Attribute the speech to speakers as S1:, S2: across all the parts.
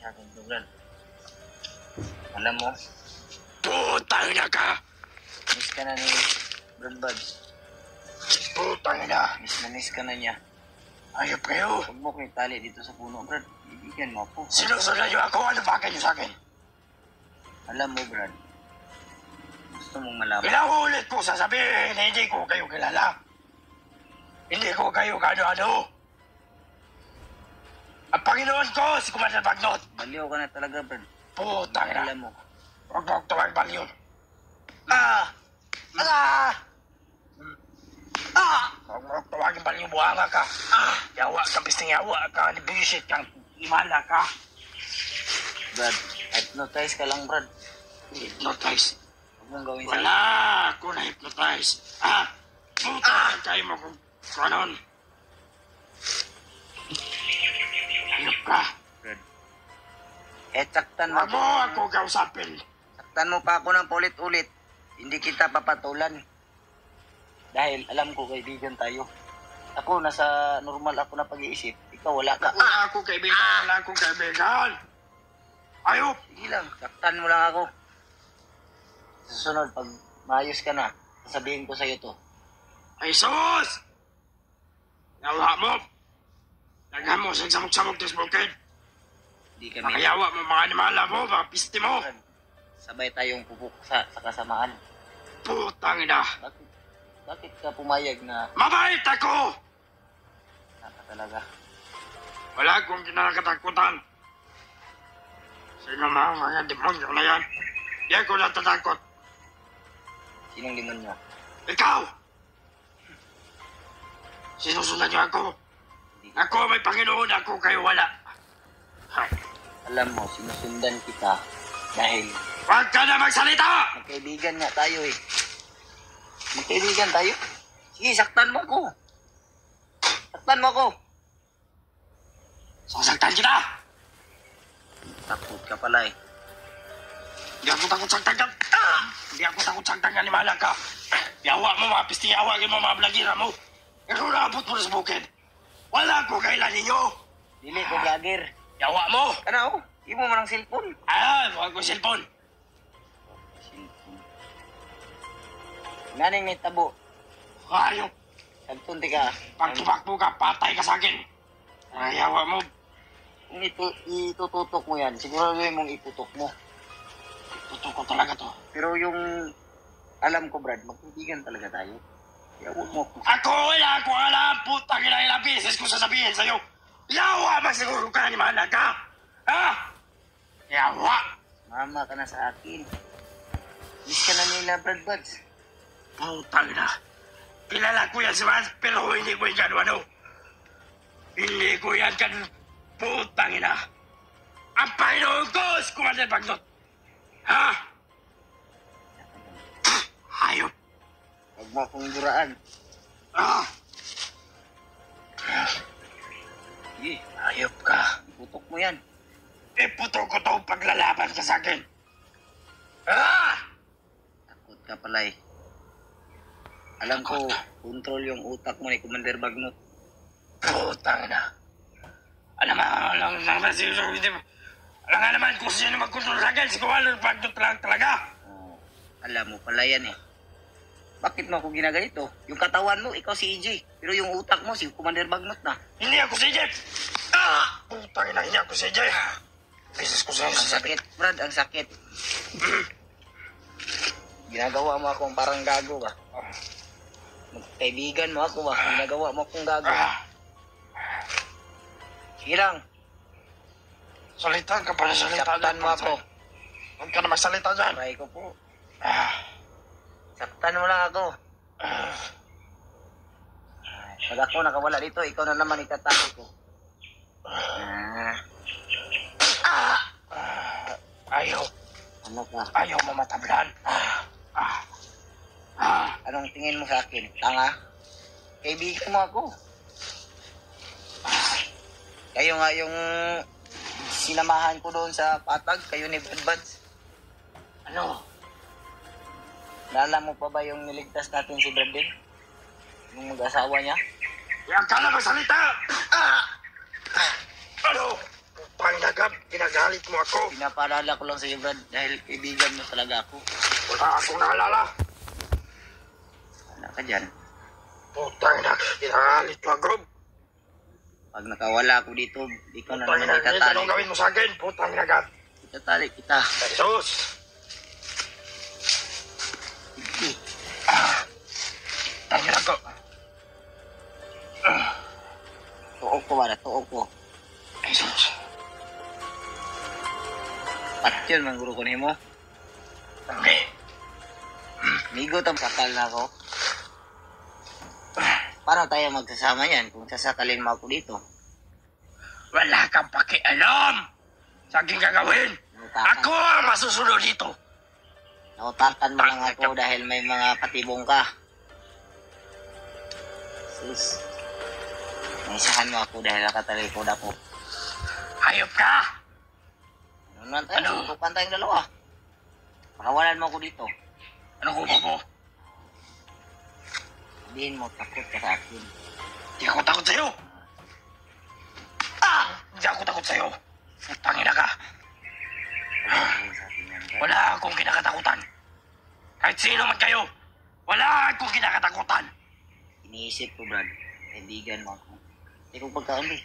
S1: sa akin to, Brad. Alam mo,
S2: Putang ina ka!
S1: miss ka na ni Brad Buds.
S2: Putang ina!
S1: Miss ka na niya.
S2: Ayop kayo!
S1: Huwag mo kong itali dito sa puno, Brad. Ibigyan mo ako.
S2: Sinusunod niyo ako? Ano ba kayo sa akin?
S1: Alam mo, Brad. Gusto mong malaman.
S2: Ilang ulit ko sasabihin, hindi ko kayo kilala. Hindi ko kayo kano-ano. Ang Panginoon ko, si Commander Bagnot.
S1: Baliw ka na talaga, Brad.
S2: Putang ina.
S1: Alam mo.
S2: Huwag mo tuwag baliw. Ah! Ah! Ah! Huwag mo tuwagin baliw, buhanga ka. Ah! Yawa ka, bisting yawa ka. Nibisit kang imala ka.
S1: Brad, hypnotize ka lang, Brad.
S2: Hypnotize.
S1: Huwag mong gawin sa
S2: Wala ako na-hypnotize. Ah! Putang kayo mo kung kanon. Ayop ka.
S1: Brad. Saktan mo
S2: Huwag mo ako kausapin.
S1: Saktan mo pa ako ng paulit-ulit. Hindi kita papatulan. Dahil alam ko kaibigan tayo. Ako, nasa normal ako na pag-iisip. Ikaw, wala ka.
S2: Wala akong kaibigan. Wala akong kaibigan. Ayop.
S1: Sige lang, saktan mo lang ako. Sa susunod, pag maayos ka na, sasabihin ko sa'yo to.
S2: Ay, sus! Yawa mo. Laghan mo sa samog-samog des bukid.
S1: Hindi kami...
S2: Makayawa mo mga animala mo, mga piste mo.
S1: Sabay tayong pupuk sa kasamaan.
S2: Putang ina.
S1: Bakit ka pumayag na
S2: Mabait ako!
S1: naka talaga?
S2: Wala akong kinakatakutan. Sino mga demonyo na yan? Di ako natatakot.
S1: Sinong demonyo?
S2: Ikaw! Sinusundan niyo ako. Ako may Panginoon, ako kayo wala. Hay.
S1: Alam mo, sinusundan kita dahil
S2: Huwag ka na magsalita!
S1: magkaibigan nga tayo eh. Magkaibigan tayo? Sige, saktan mo ako. Saktan mo ako.
S2: Sasaktan kita!
S1: Takot ka pala eh.
S2: Hindi ako takot saktan ka. Ah! Hindi ako takot saktan ka ni Malak ka. Yawa mo mga pisti, yawagin mo mga blagira mo. Ikaw naabot mo na sa bukid. Wala ko kailan ninyo.
S1: Dili ko vlogger.
S2: Yawa mo.
S1: Ano? Di mo man ang cellphone.
S2: Ah, huwag ko cellphone.
S1: Naning may tabo.
S2: Ayok.
S1: Sagtunti ka.
S2: Pag tumakbo ka, patay ka sa akin. Ay, yawa mo.
S1: Kung itututok mo yan, siguro mong iputok mo.
S2: Totoo ko talaga to.
S1: Pero yung alam ko, Brad, magkaibigan talaga tayo. Kaya huwag mo ako.
S2: Ako wala ko alam. Putang ina, ilang beses ko sasabihin sa'yo. Yawa ba siguro ka ni Malak ka? Ha? Yawa.
S1: Mama ka na sa akin. Miss ka na nila, Brad Buds.
S2: Putang ina. Kilala ko yan si Mas, pero hindi ko yan ano. Hindi ko yan kan. Putang ina. Ang Panginoon ko, si Commander Bagnot. Ha? Hayop.
S1: Huwag mo akong duraan.
S2: Ah,
S1: Sige,
S2: hayop ka.
S1: iputok mo yan.
S2: Iputo ko to paglalaban ka sa akin. Ah!
S1: Takot ka pala eh. Alam ko, control yung utak mo ni Commander Bagnot.
S2: Putang ina. Alam nga naman kung sino magkontrol sa akin. Si Commander Bagnot lang talaga.
S1: Oh, alam mo pala yan eh. Bakit mo ako ginaganito? Yung katawan mo, ikaw si EJ. Pero yung utak mo, si Commander Bagnot na.
S2: Hindi ako si Jeff. Ah! Putang ina, hindi ako si Jeff. Beses ko sa'yo
S1: Ang
S2: sasabi.
S1: sakit, Brad, ang sakit. Ginagawa mo akong parang gago ba? Magkaibigan mo ako ba? Ginagawa mo akong gago.
S2: Ah!
S1: Sige lang,
S2: Salita ka pa na salita.
S1: saktan mo ako.
S2: Huwag ka na magsalita dyan.
S1: Try ko po.
S2: Ah!
S1: Saktan mo lang ako.
S2: Ah!
S1: Pag ako nakawala dito, ikaw na naman itatake ko. Ah,
S2: Ah! Ayaw.
S1: ano ka?
S2: Ayaw mo matablan. Ah! Ah! Ah!
S1: Anong tingin mo sa akin? Tanga? Kaibigan mo ako. Kayo nga yung sinamahan ko doon sa patag, kayo ni Brad Buds.
S2: Ano?
S1: Naalala mo pa ba yung niligtas natin si Brad din? Yung mag-asawa niya?
S2: Yan ka na magsalita! Ah! Ano? Pang ina, Gab. Ginagalit mo ako.
S1: Pinapaalala ko lang sa iyo, Brad, dahil kaibigan mo talaga ako.
S2: Wala akong naalala.
S1: Wala ka dyan.
S2: Putang ina, ginagalit mo ako.
S1: Pag nakawala ako dito, di ko na
S2: Putang
S1: naman
S2: ina,
S1: itatali.
S2: anong gawin mo sa akin? Putang ina, Gab.
S1: Itatali kita.
S2: Jesus! Tangin ako.
S1: Tuog ko, Brad, tuog ko.
S2: Jesus.
S1: At yun, mangguro ko mo.
S2: Hindi.
S1: Migo tang sakal na ako. Paano tayo magsasama yan kung sasakalin mo ako dito?
S2: Wala kang pakialam sa aking gagawin. Ako ang masusunod dito.
S1: Nautakan mo lang ako dahil may mga patibong ka. Sis. Naisahan mo ako dahil nakatalikod ako.
S2: Hayop ka!
S1: Ano naman tayo? Tutukan tayong dalawa. Pakawalan mo ako dito.
S2: Anong kubo mo?
S1: Sabihin mo, takot ka sa akin.
S2: Hindi ako takot sa'yo. Hindi ako takot sa'yo. Tangina ka.
S1: Sabihin sa akin yan, Brad.
S2: Wala akong kinakatakutan. Kahit sino man kayo, wala akong kinakatakutan.
S1: Iniisip ko, Brad. Kaibigan mo ako. Hindi ko pagkain, eh.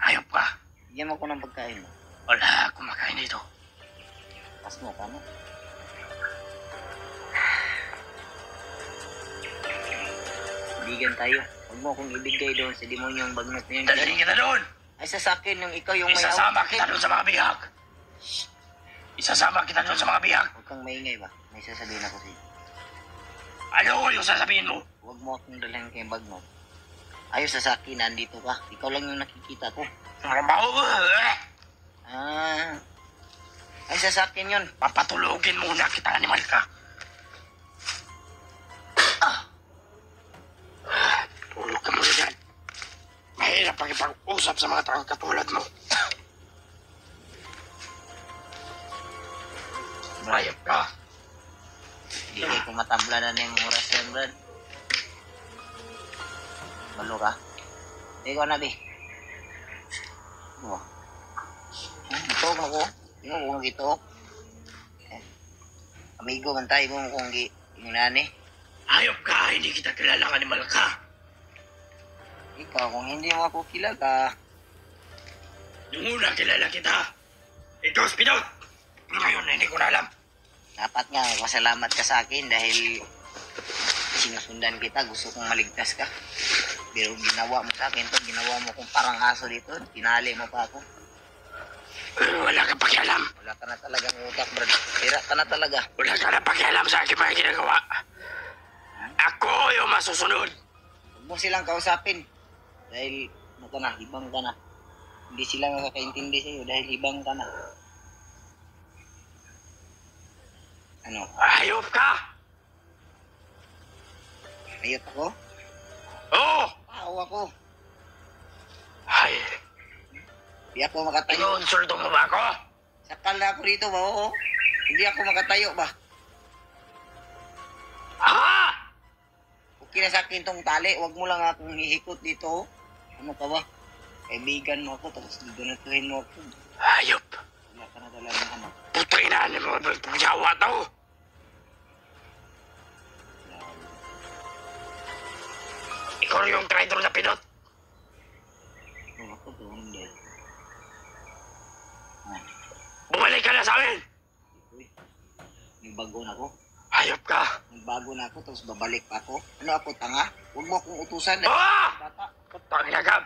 S2: Hayop ka.
S1: Bigyan mo ako ng pagkain mo.
S2: Wala akong makain dito.
S1: Pas mo ka, no? Kaibigan tayo. Huwag mo akong ibigay doon sa demonyong bagnot na yun.
S2: Dalhin kita doon.
S1: Ay, sa akin yung ikaw yung may
S2: Isasama
S1: awak.
S2: kita doon sa mga bihag. Isasama kita doon sa mga bihag.
S1: Huwag kang maingay ba? May sasabihin ako sa'yo.
S2: Ano yung sasabihin mo?
S1: Huwag mo akong dalhin kay bagnot. Ayos sa akin, nandito ka. Ikaw lang yung nakikita ko. Ah. Ay, sa akin yun.
S2: Papatulogin muna kita, animal ka. Tulog ka muna dyan. Mahirap pakipag-usap sa mga taong katulad mo. Mayap ka.
S1: Hindi ko matabla na yung oras yan, Brad. Balo ka. Ikaw na, Bi. Ano ba? Ito ako. Ito kung ito. Amigo man tayo mo kung yung nani.
S2: Hayop ka, hindi kita kilalang animal ka.
S1: Ikaw, kung hindi mo ako kilala,
S2: Nung una kilala kita, ito Spinot. Ngayon, hindi ko na alam.
S1: dapat nga masalamat ka sa akin dahil sinusundan kita, gusto kong maligtas ka. Pero ginawa mo sa akin to, ginawa mo kung parang aso dito, tinali mo pa ako.
S2: Wala kang pakialam.
S1: Wala ka na talagang utak, Brad. Tira ka na talaga.
S2: Wala ka na pakialam sa aking mga ginagawa. Ako yung masusunod.
S1: Huwag mo silang kausapin. Dahil, ano ka na, ibang ka na. Hindi sila makakaintindi sa'yo dahil ibang ka na. Ano?
S2: Hayop ka!
S1: Ayot ako?
S2: Oo!
S1: Tao ako.
S2: Ay,
S1: Hindi ako makatayo.
S2: inuunsulto mo ba ako?
S1: Sakal na ako dito ba? Oo. Hindi ako makatayo ba?
S2: Ha?
S1: Okay na sa akin tong tali. Huwag mo lang akong hihikot dito. Ano ka ba? Kaibigan mo ako tapos giganatuhin mo ako.
S2: Hayop.
S1: Wala ka na talaga ano.
S2: Putang ina mo, pagjawa to. Ikaw yung traitor na Pinot.
S1: Oo, ako to. Hindi.
S2: Bumalik ka na sa amin.
S1: Uy. Nagbago na ako.
S2: Hayop ka.
S1: Nagbago na ako tapos babalik pa ako. Ano ako, tanga? Huwag mo akong utusan.
S2: Ah!
S1: Bata.
S2: Putang ina ka.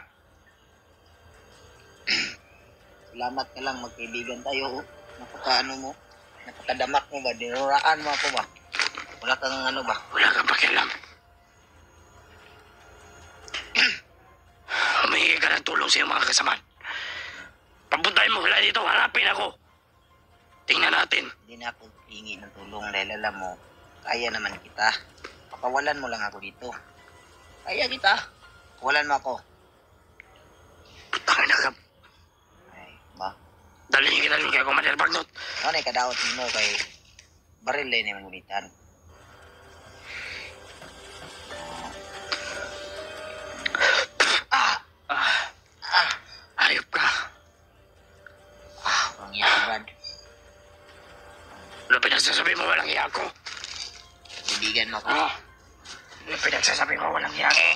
S1: Salamat ka lang, magkaibigan tayo. Oh. Napaka ano mo, napakadamak mo ba, dinuraan mo ako ba? Wala kang ano ba?
S2: Wala kang pakialam. Humingi ka ng tulong sa iyong mga kasamaan. Papuntahin mo wala dito, harapin ako. Tingnan natin.
S1: Hindi na ako hingi ng tulong dahil alam mo, kaya naman kita. Pakawalan mo lang ako dito. Kaya kita. Kawalan mo ako.
S2: Putang ina ka.
S1: Ay, ba?
S2: Dalhin kita rin kaya Commander Bagnot.
S1: Ano yung kadaot mo kay baril din yung ngulitan.
S2: Hayop ka. Ano pinagsasabi mo walang iya ko?
S1: Kaibigan mo ko.
S2: Ano pinagsasabi mo walang iya ko?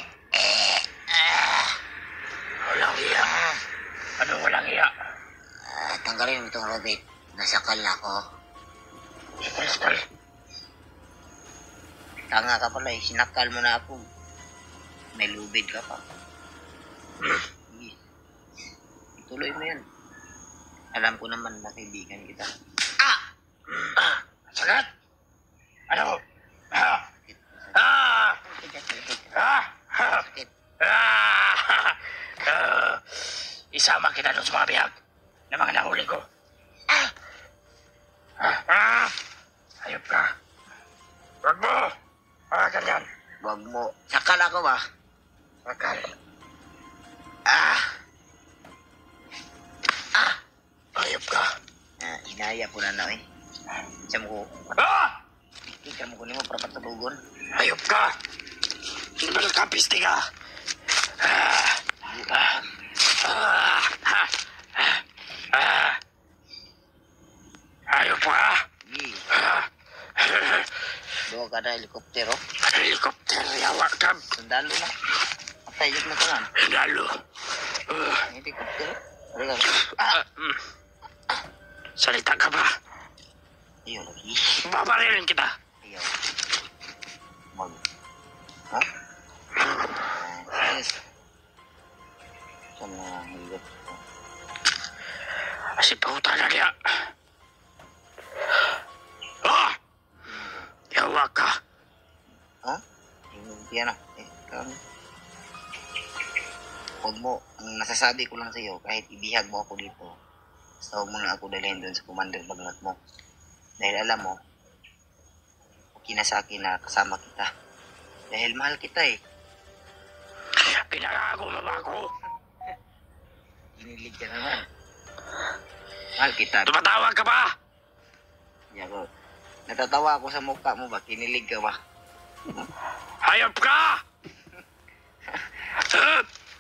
S2: Walang iya. Ano walang iya?
S1: Tanggalin mo itong Robert. Nasakal na ako.
S2: Sakal.
S1: Tanga ka pala eh. Sinakal mo na ako. May lubid ka pa. Sige. Ituloy mo yan. Alam ko naman na kaibigan kita.
S2: Sagat! Ano?
S1: Sakit.
S2: Isama kita doon sa mga bihag na mga nahuli ko. Ayop ka. Wag mo! Ganyan.
S1: Huwag mo. Sakal ako ba?
S2: Sakal. Ayop ka.
S1: Inaya po na na eh. Siya mo ko. Ika mo ko ni mo para patubugon.
S2: Ayop ka. Tinggal ka, pisti ka. Ayop ka.
S1: Sige. Doon ka na helikoptero.
S2: Helikopter, yawa ka.
S1: Sandalo na. Patay yun na ka lang.
S2: Lalo.
S1: Helikoptero. Ano ka?
S2: Salita ka ba?
S1: Ayaw lagi.
S2: Babarilin kita.
S1: Ayaw. Mag. Ha? Yes. Sama higot.
S2: Kasi pahuta na niya. Yawa ka.
S1: Ha? Yan na. Huwag mo. Ang nasasabi ko lang sa iyo, kahit ibihag mo ako dito, basta huwag mo na ako dalhin doon sa Commander Bagnot mo. Dahil alam mo, okay na sa akin na kasama kita. Dahil mahal kita eh.
S2: Pinagago mo ba ako?
S1: Ginilig ka naman. Mahal kita.
S2: Tumatawag ka ba?
S1: Yago. Natatawa ako sa mukha mo ba? Kinilig ka ba?
S2: Hayop ka!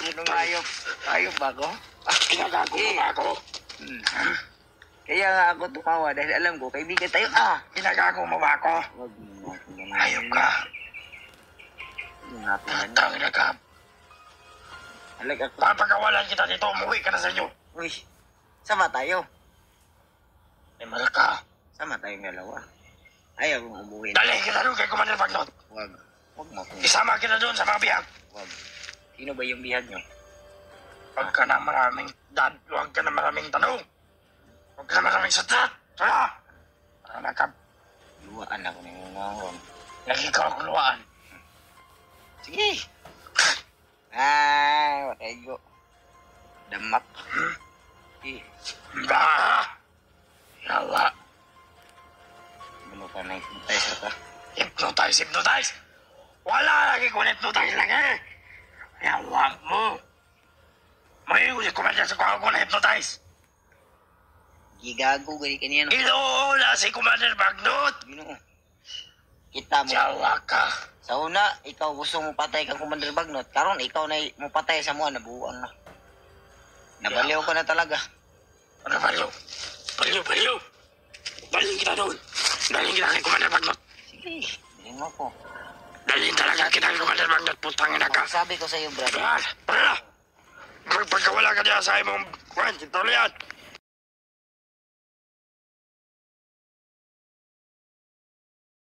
S1: Anong ayop? Ayop ba ako?
S2: Pinagago mo ba ako?
S1: Kaya nga ako tumawa dahil alam ko, kaibigan tayo.
S2: Pinagago mo ba ako?
S1: Wag mo ako ganun.
S2: Hayop ka. Tangin na ka.
S1: Alag ako.
S2: Papagawalan kita dito, umuwi ka na sa inyo.
S1: Uy, sama tayo.
S2: May mahal ka.
S1: Sama tayong dalawa. Ayaw kong umuwi.
S2: Dalhin kita doon kay Commander Bagnot.
S1: Wag. Wag mo akong...
S2: Isama kita doon sa mga bihag.
S1: Wag. Sino ba yung bihag nyo?
S2: Huwag ka na maraming tanong. Huwag ka na maraming satat. Para ka.
S1: Luwaan ako na yung nangon.
S2: Lagi ka ako luwaan.
S1: Sige. Wakayo. Damak. Sige.
S2: Yawa.
S1: Ano ka na hypnotize ka?
S2: Hypnotize. Wala lagi kung hypnotize lang eh. Yawa mo. May ulit kumadya sa kuha ko na hypnotize.
S1: Gigago gani kanina.
S2: Inuula si Commander Bagnot.
S1: Ginoo. Kita mo.
S2: Yawa ka.
S1: Sa una, ikaw gusto mo patay kang Commander Bagnot. Karon ikaw na mo patay sa mga nabuang na. Nabaliw ko na talaga.
S2: Ano baliw? Baliw kita doon. Dalhin kita kay Commander Bagnot.
S1: Sige, bilhin mo ko.
S2: Dalhin talaga kita kay Commander Bagnot. Putangin na ka.
S1: Sabi ko sa iyo, brother.
S2: Magpagkawala ka dyan sa imong kwan, sintulian.